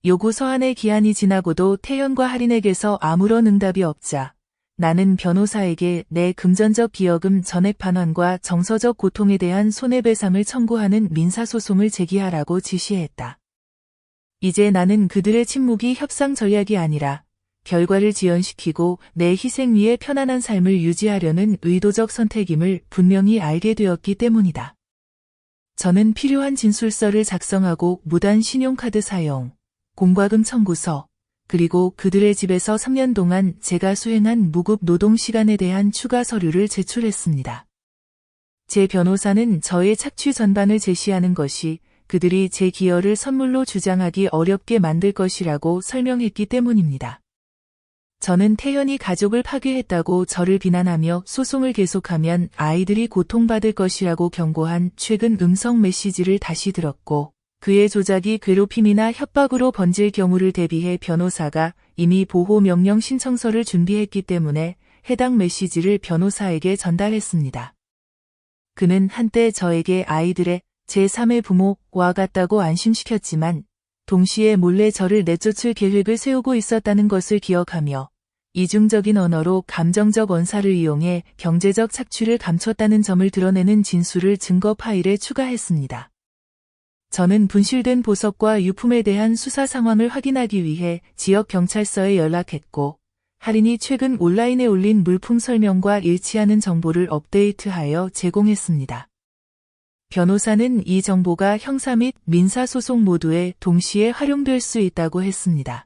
Speaker 1: 요구 서한의 기한이 지나고도 태현과 할인에게서 아무런 응답이 없자 나는 변호사에게 내 금전적 기여금 전액 반환과 정서적 고통에 대한 손해배상을 청구하는 민사소송을 제기하라고 지시했다. 이제 나는 그들의 침묵이 협상 전략이 아니라 결과를 지연시키고 내 희생 위에 편안한 삶을 유지하려는 의도적 선택임을 분명히 알게 되었기 때문이다. 저는 필요한 진술서를 작성하고 무단 신용카드 사용, 공과금 청구서, 그리고 그들의 집에서 3년 동안 제가 수행한 무급 노동 시간에 대한 추가 서류를 제출했습니다. 제 변호사는 저의 착취 전반을 제시하는 것이 그들이 제 기여를 선물로 주장하기 어렵게 만들 것이라고 설명했기 때문입니다. 저는 태연이 가족을 파괴했다고 저를 비난하며 소송을 계속하면 아이들이 고통받을 것이라고 경고한 최근 음성 메시지를 다시 들었고, 그의 조작이 괴롭힘이나 협박으로 번질 경우를 대비해 변호사가 이미 보호명령 신청서를 준비했기 때문에 해당 메시지를 변호사에게 전달했습니다. 그는 한때 저에게 아이들의 제3의 부모와 같다고 안심시켰지만 동시에 몰래 저를 내쫓을 계획을 세우고 있었다는 것을 기억하며 이중적인 언어로 감정적 언사를 이용해 경제적 착취를 감췄다는 점을 드러내는 진술을 증거 파일에 추가했습니다. 저는 분실된 보석과 유품에 대한 수사 상황을 확인하기 위해 지역 경찰서에 연락했고, 할인이 최근 온라인에 올린 물품 설명과 일치하는 정보를 업데이트하여 제공했습니다. 변호사는 이 정보가 형사 및 민사소송 모두에 동시에 활용될 수 있다고 했습니다.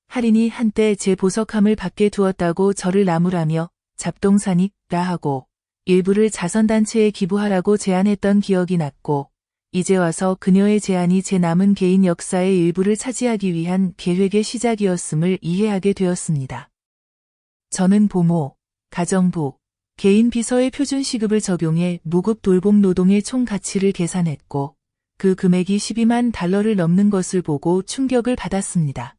Speaker 1: 할인이 한때 제 보석함을 밖에 두었다고 저를 나무라며 잡동사니라 하고 일부를 자선단체에 기부하라고 제안했던 기억이 났고, 이제 와서 그녀의 제안이 제 남은 개인 역사의 일부를 차지하기 위한 계획의 시작이었음을 이해하게 되었습니다. 저는 보모, 가정부, 개인 비서의 표준 시급을 적용해 무급 돌봄 노동의 총 가치를 계산했고, 그 금액이 12만 달러를 넘는 것을 보고 충격을 받았습니다.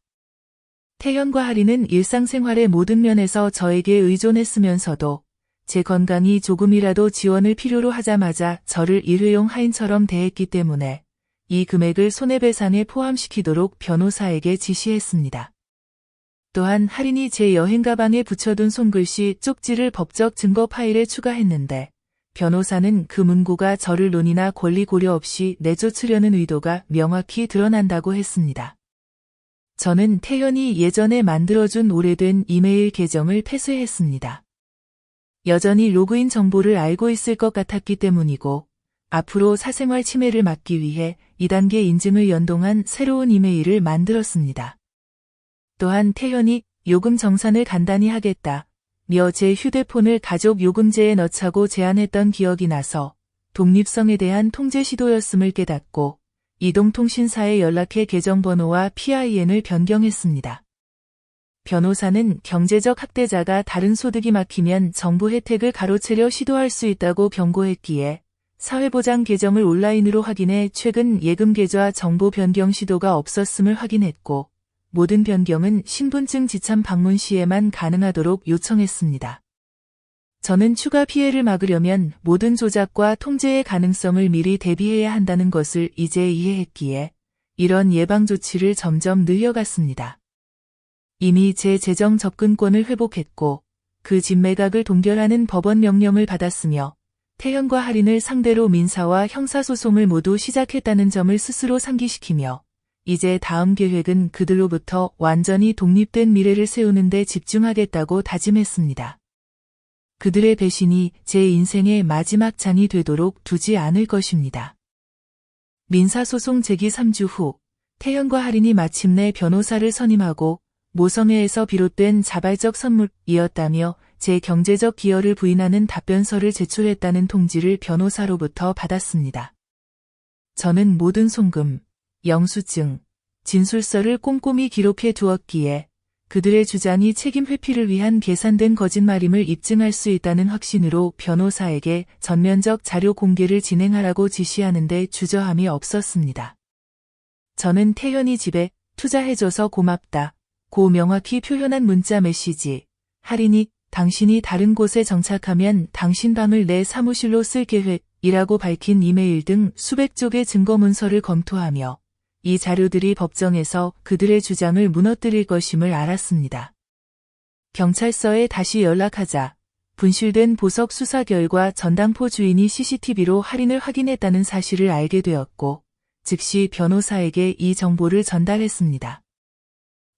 Speaker 1: 태연과 할인은 일상생활의 모든 면에서 저에게 의존했으면서도 제 건강이 조금이라도 지원을 필요로 하자마자 저를 일회용 하인처럼 대했기 때문에 이 금액을 손해배상에 포함시키도록 변호사에게 지시했습니다. 또한 할인이 제 여행 가방에 붙여둔 손글씨 쪽지를 법적 증거 파일에 추가했는데 변호사는 그 문구가 저를 논의나 권리 고려 없이 내쫓으려는 의도가 명확히 드러난다고 했습니다. 저는 태연이 예전에 만들어준 오래된 이메일 계정을 폐쇄했습니다. 여전히 로그인 정보를 알고 있을 것 같았기 때문이고, 앞으로 사생활 침해를 막기 위해 2단계 인증을 연동한 새로운 이메일을 만들었습니다. 또한 태연이 요금 정산을 간단히 하겠다며 제 휴대폰을 가족 요금제에 넣자고 제안했던 기억이 나서 독립성에 대한 통제 시도였음을 깨닫고 이동통신사에 연락해 계정번호와 PIN을 변경했습니다. 변호사는 경제적 학대자가 다른 소득이 막히면 정부 혜택을 가로채려 시도할 수 있다고 경고했기에 사회보장 계정을 온라인으로 확인해 최근 예금 계좌 정보 변경 시도가 없었음을 확인했고, 모든 변경은 신분증 지참 방문 시에만 가능하도록 요청했습니다. 저는 추가 피해를 막으려면 모든 조작과 통제의 가능성을 미리 대비해야 한다는 것을 이제 이해했기에 이런 예방 조치를 점점 늘려갔습니다. 이미 제 재정 접근권을 회복했고 그 진매각을 동결하는 법원 명령을 받았으며 태연과 할인을 상대로 민사와 형사소송을 모두 시작했다는 점을 스스로 상기시키며 이제 다음 계획은 그들로부터 완전히 독립된 미래를 세우는 데 집중하겠다고 다짐했습니다. 그들의 배신이 제 인생의 마지막 장이 되도록 두지 않을 것입니다. 민사소송 제기 3주 후 태연과 할인이 마침내 변호사를 선임하고 모성애에서 비롯된 자발적 선물이었다며 제 경제적 기여를 부인하는 답변서를 제출했다는 통지를 변호사로부터 받았습니다. 저는 모든 송금, 영수증, 진술서를 꼼꼼히 기록해 두었기에 그들의 주장이 책임 회피를 위한 계산된 거짓말임을 입증할 수 있다는 확신으로 변호사에게 전면적 자료 공개를 진행하라고 지시하는데 주저함이 없었습니다. 저는 태연이 집에 투자해줘서 고맙다 고 명확히 표현한 문자 메시지, 할인이 당신이 다른 곳에 정착하면 당신 방을 내 사무실로 쓸 계획이라고 밝힌 이메일 등 수백 쪽의 증거 문서를 검토하며 이 자료들이 법정에서 그들의 주장을 무너뜨릴 것임을 알았습니다. 경찰서에 다시 연락하자 분실된 보석 수사 결과 전당포 주인이 CCTV로 할인을 확인했다는 사실을 알게 되었고 즉시 변호사에게 이 정보를 전달했습니다.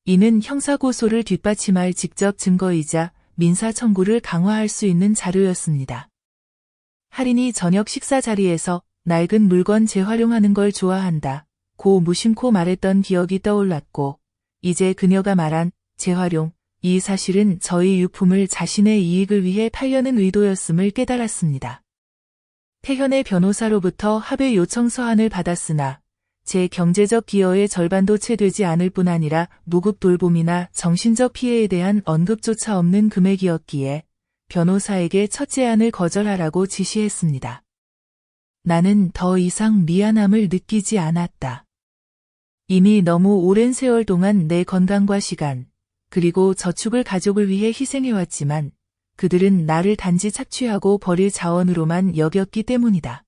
Speaker 1: 이는 형사고소를 뒷받침할 직접 증거이자 민사 청구를 강화할 수 있는 자료였습니다. 할인이 저녁 식사 자리에서 낡은 물건 재활용하는 걸 좋아한다 고 무심코 말했던 기억이 떠올랐고 이제 그녀가 말한 재활용, 이 사실은 저희 유품을 자신의 이익을 위해 팔려는 의도였음을 깨달았습니다. 태현의 변호사로부터 합의 요청 서한을 받았으나 제 경제적 기여의 절반도 채 되지 않을 뿐 아니라 무급 돌봄이나 정신적 피해에 대한 언급조차 없는 금액이었기에 변호사에게 첫 제안을 거절하라고 지시했습니다. 나는 더 이상 미안함을 느끼지 않았다. 이미 너무 오랜 세월 동안 내 건강과 시간, 그리고 저축을 가족을 위해 희생해왔지만 그들은 나를 단지 착취하고 버릴 자원으로만 여겼기 때문이다.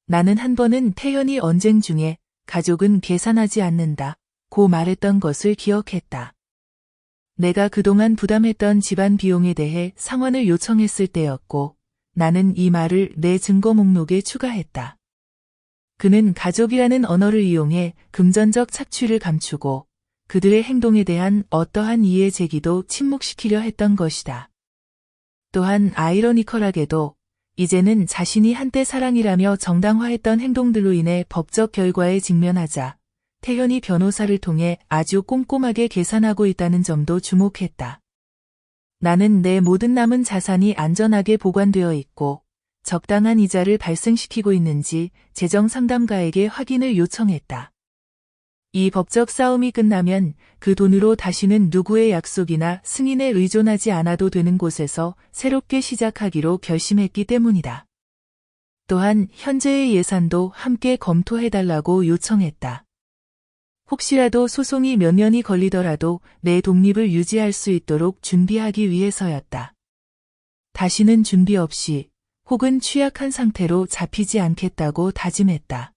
Speaker 1: 나는 한 번은 태현이 언쟁 중에 가족은 계산하지 않는다 고 말했던 것을 기억했다. 내가 그동안 부담했던 집안 비용에 대해 상환을 요청했을 때였고 나는 이 말을 내 증거 목록에 추가했다. 그는 가족이라는 언어를 이용해 금전적 착취를 감추고 그들의 행동에 대한 어떠한 이해 제기도 침묵시키려 했던 것이다. 또한 아이러니컬하게도 이제는 자신이 한때 사랑이라며 정당화했던 행동들로 인해 법적 결과에 직면하자 태현이 변호사를 통해 아주 꼼꼼하게 계산하고 있다는 점도 주목했다. 나는 내 모든 남은 자산이 안전하게 보관되어 있고 적당한 이자를 발생시키고 있는지 재정 상담가에게 확인을 요청했다. 이 법적 싸움이 끝나면 그 돈으로 다시는 누구의 약속이나 승인에 의존하지 않아도 되는 곳에서 새롭게 시작하기로 결심했기 때문이다. 또한 현재의 예산도 함께 검토해달라고 요청했다. 혹시라도 소송이 몇 년이 걸리더라도 내 독립을 유지할 수 있도록 준비하기 위해서였다. 다시는 준비 없이 혹은 취약한 상태로 잡히지 않겠다고 다짐했다.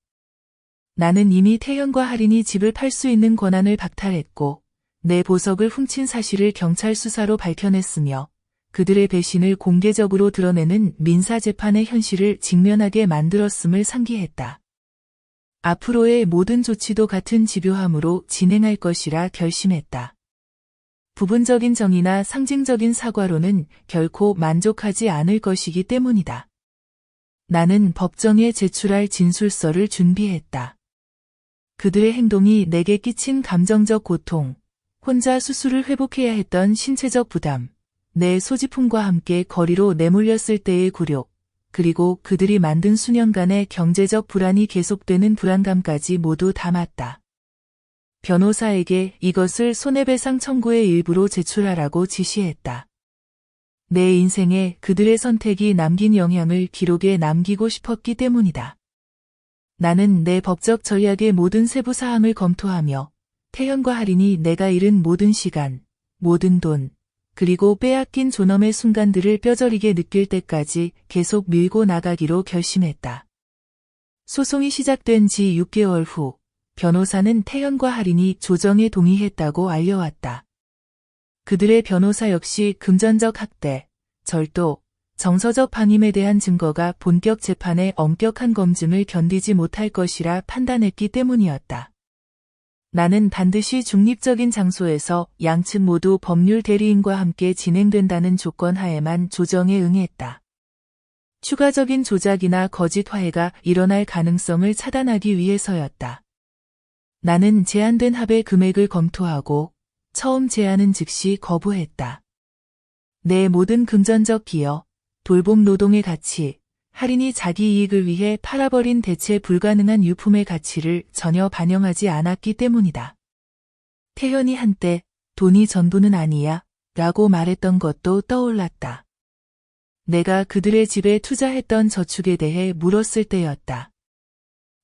Speaker 1: 나는 이미 태현과 할인이 집을 팔 수 있는 권한을 박탈했고 내 보석을 훔친 사실을 경찰 수사로 밝혀냈으며 그들의 배신을 공개적으로 드러내는 민사재판의 현실을 직면하게 만들었음을 상기했다. 앞으로의 모든 조치도 같은 집요함으로 진행할 것이라 결심했다. 부분적인 정의나 상징적인 사과로는 결코 만족하지 않을 것이기 때문이다. 나는 법정에 제출할 진술서를 준비했다. 그들의 행동이 내게 끼친 감정적 고통, 혼자 수술을 회복해야 했던 신체적 부담, 내 소지품과 함께 거리로 내몰렸을 때의 굴욕, 그리고 그들이 만든 수년간의 경제적 불안이 계속되는 불안감까지 모두 담았다. 변호사에게 이것을 손해배상 청구의 일부로 제출하라고 지시했다. 내 인생에 그들의 선택이 남긴 영향을 기록에 남기고 싶었기 때문이다. 나는 내 법적 전략의 모든 세부 사항을 검토하며 태현과 할인이 내가 잃은 모든 시간, 모든 돈, 그리고 빼앗긴 존엄의 순간들을 뼈저리게 느낄 때까지 계속 밀고 나가기로 결심했다. 소송이 시작된 지 6개월 후 변호사는 태현과 할인이 조정에 동의했다고 알려왔다. 그들의 변호사 역시 금전적 학대, 절도, 정서적 방임에 대한 증거가 본격 재판의 엄격한 검증을 견디지 못할 것이라 판단했기 때문이었다. 나는 반드시 중립적인 장소에서 양측 모두 법률 대리인과 함께 진행된다는 조건 하에만 조정에 응했다. 추가적인 조작이나 거짓 화해가 일어날 가능성을 차단하기 위해서였다. 나는 제한된 합의 금액을 검토하고 처음 제안은 즉시 거부했다. 내 모든 금전적 기여, 돌봄 노동의 가치, 할인이 자기 이익을 위해 팔아버린 대체 불가능한 유품의 가치를 전혀 반영하지 않았기 때문이다. 태현이 한때 돈이 전부는 아니야 라고 말했던 것도 떠올랐다. 내가 그들의 집에 투자했던 저축에 대해 물었을 때였다.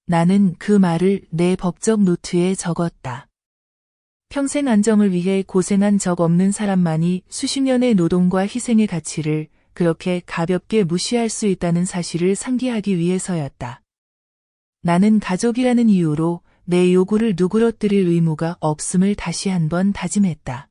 Speaker 1: 나는 그 말을 내 법적 노트에 적었다. 평생 안정을 위해 고생한 적 없는 사람만이 수십 년의 노동과 희생의 가치를 그렇게 가볍게 무시할 수 있다는 사실을 상기하기 위해서였다. 나는 가족이라는 이유로 내 요구를 누그러뜨릴 의무가 없음을 다시 한번 다짐했다.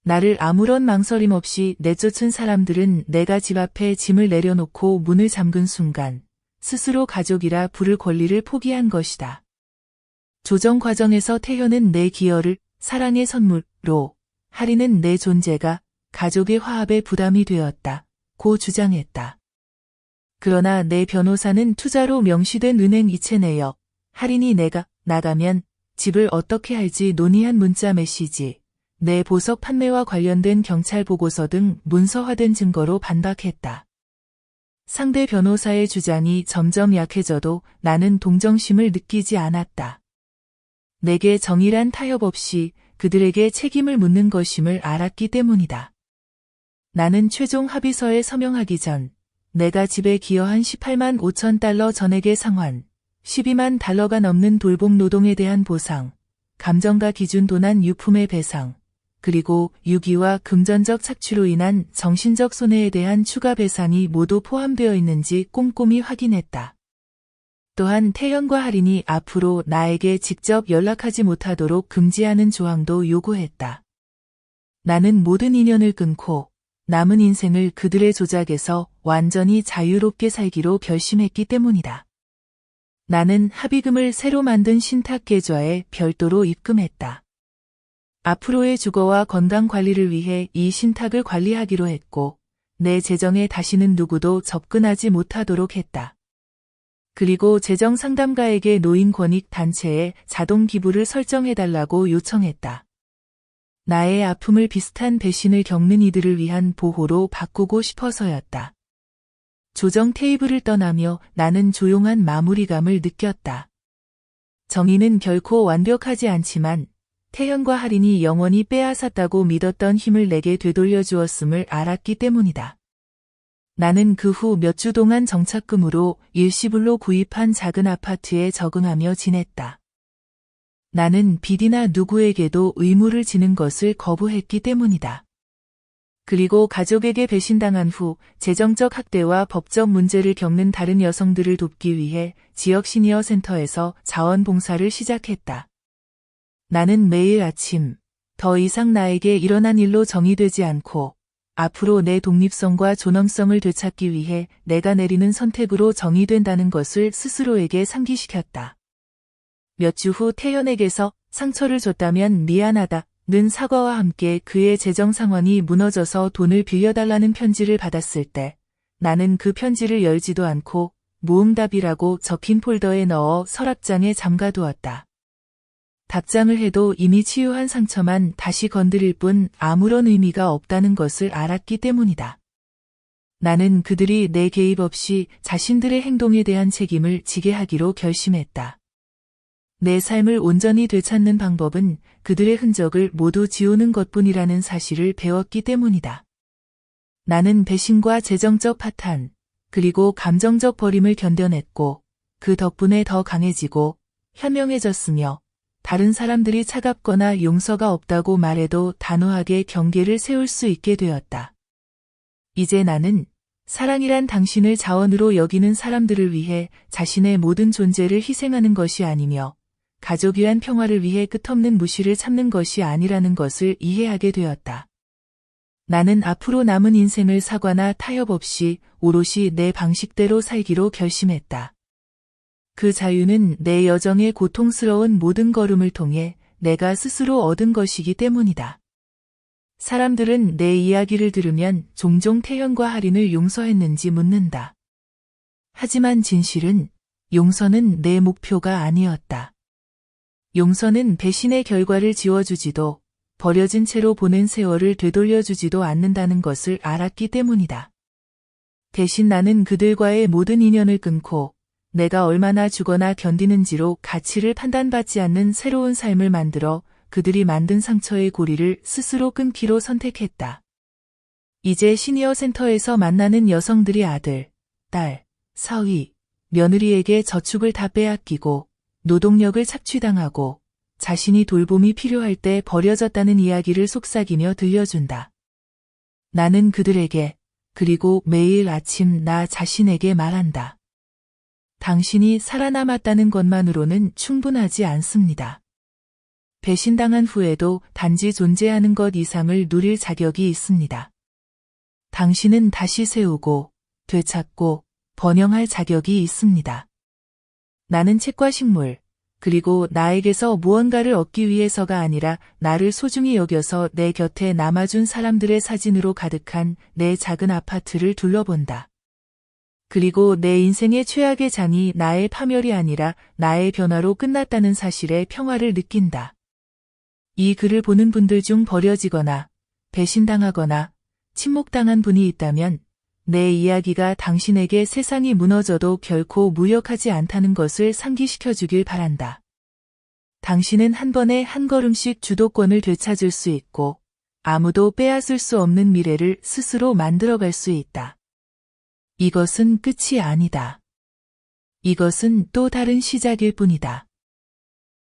Speaker 1: 나를 아무런 망설임 없이 내쫓은 사람들은 내가 집 앞에 짐을 내려놓고 문을 잠근 순간 스스로 가족이라 부를 권리를 포기한 것이다. 조정 과정에서 태현은 내 기여를 사랑의 선물로, 할인은 내 존재가 가족의 화합에 부담이 되었다 고 주장했다. 그러나 내 변호사는 투자로 명시된 은행 이체 내역, 할인이 내가 나가면 집을 어떻게 할지 논의한 문자 메시지, 내 보석 판매와 관련된 경찰 보고서 등 문서화된 증거로 반박했다. 상대 변호사의 주장이 점점 약해져도 나는 동정심을 느끼지 않았다. 내게 정의란 타협 없이 그들에게 책임을 묻는 것임을 알았기 때문이다. 나는 최종 합의서에 서명하기 전 내가 집에 기여한 18만 5천 달러 전액의 상환, 12만 달러가 넘는 돌봄 노동에 대한 보상, 감정가 기준 도난 유품의 배상, 그리고 유기와 금전적 착취로 인한 정신적 손해에 대한 추가 배상이 모두 포함되어 있는지 꼼꼼히 확인했다. 또한 태연과 할인이 앞으로 나에게 직접 연락하지 못하도록 금지하는 조항도 요구했다. 나는 모든 인연을 끊고 남은 인생을 그들의 조작에서 완전히 자유롭게 살기로 결심했기 때문이다. 나는 합의금을 새로 만든 신탁 계좌에 별도로 입금했다. 앞으로의 주거와 건강 관리를 위해 이 신탁을 관리하기로 했고, 내 재정에 다시는 누구도 접근하지 못하도록 했다. 그리고 재정 상담가에게 노인 권익 단체에 자동 기부를 설정해달라고 요청했다. 나의 아픔을 비슷한 배신을 겪는 이들을 위한 보호로 바꾸고 싶어서였다. 조정 테이블을 떠나며 나는 조용한 마무리감을 느꼈다. 정의는 결코 완벽하지 않지만 태연과 할인이 영원히 빼앗았다고 믿었던 힘을 내게 되돌려 주었음을 알았기 때문이다. 나는 그 후 몇 주 동안 정착금으로 일시불로 구입한 작은 아파트에 적응하며 지냈다. 나는 빚이나 누구에게도 의무를 지는 것을 거부했기 때문이다. 그리고 가족에게 배신당한 후 재정적 학대와 법적 문제를 겪는 다른 여성들을 돕기 위해 지역 시니어 센터에서 자원봉사를 시작했다. 나는 매일 아침 더 이상 나에게 일어난 일로 정의되지 않고 앞으로 내 독립성과 존엄성을 되찾기 위해 내가 내리는 선택으로 정의된다는 것을 스스로에게 상기시켰다. 몇 주 후 태연에게서 상처를 줬다면 미안하다는 사과와 함께 그의 재정 상황이 무너져서 돈을 빌려달라는 편지를 받았을 때 나는 그 편지를 열지도 않고 모응답이라고 적힌 폴더에 넣어 서랍장에 잠가두었다. 답장을 해도 이미 치유한 상처만 다시 건드릴 뿐 아무런 의미가 없다는 것을 알았기 때문이다. 나는 그들이 내 개입 없이 자신들의 행동에 대한 책임을 지게 하기로 결심했다. 내 삶을 온전히 되찾는 방법은 그들의 흔적을 모두 지우는 것뿐이라는 사실을 배웠기 때문이다. 나는 배신과 재정적 파탄, 그리고 감정적 버림을 견뎌냈고 그 덕분에 더 강해지고 현명해졌으며 다른 사람들이 차갑거나 용서가 없다고 말해도 단호하게 경계를 세울 수 있게 되었다. 이제 나는 사랑이란 당신을 자원으로 여기는 사람들을 위해 자신의 모든 존재를 희생하는 것이 아니며 가족 위한 평화를 위해 끝없는 무시를 참는 것이 아니라는 것을 이해하게 되었다. 나는 앞으로 남은 인생을 사과나 타협 없이 오롯이 내 방식대로 살기로 결심했다. 그 자유는 내 여정의 고통스러운 모든 걸음을 통해 내가 스스로 얻은 것이기 때문이다. 사람들은 내 이야기를 들으면 종종 태연과 할인을 용서했는지 묻는다. 하지만 진실은 용서는 내 목표가 아니었다. 용서는 배신의 결과를 지워주지도 버려진 채로 보낸 세월을 되돌려주지도 않는다는 것을 알았기 때문이다. 대신 나는 그들과의 모든 인연을 끊고 내가 얼마나 주거나 견디는지로 가치를 판단받지 않는 새로운 삶을 만들어 그들이 만든 상처의 고리를 스스로 끊기로 선택했다. 이제 시니어 센터에서 만나는 여성들이 아들, 딸, 사위, 며느리에게 저축을 다 빼앗기고 노동력을 착취당하고 자신이 돌봄이 필요할 때 버려졌다는 이야기를 속삭이며 들려준다. 나는 그들에게 그리고 매일 아침 나 자신에게 말한다. 당신이 살아남았다는 것만으로는 충분하지 않습니다. 배신당한 후에도 단지 존재하는 것 이상을 누릴 자격이 있습니다. 당신은 다시 세우고 되찾고 번영할 자격이 있습니다. 나는 책과 식물, 그리고 나에게서 무언가를 얻기 위해서가 아니라 나를 소중히 여겨서 내 곁에 남아준 사람들의 사진으로 가득한 내 작은 아파트를 둘러본다. 그리고 내 인생의 최악의 장이 나의 파멸이 아니라 나의 변화로 끝났다는 사실에 평화를 느낀다. 이 글을 보는 분들 중 버려지거나 배신당하거나 침묵당한 분이 있다면 내 이야기가 당신에게 세상이 무너져도 결코 무력하지 않다는 것을 상기시켜 주길 바란다. 당신은 한 번에 한 걸음씩 주도권을 되찾을 수 있고 아무도 빼앗을 수 없는 미래를 스스로 만들어갈 수 있다. 이것은 끝이 아니다. 이것은 또 다른 시작일 뿐이다.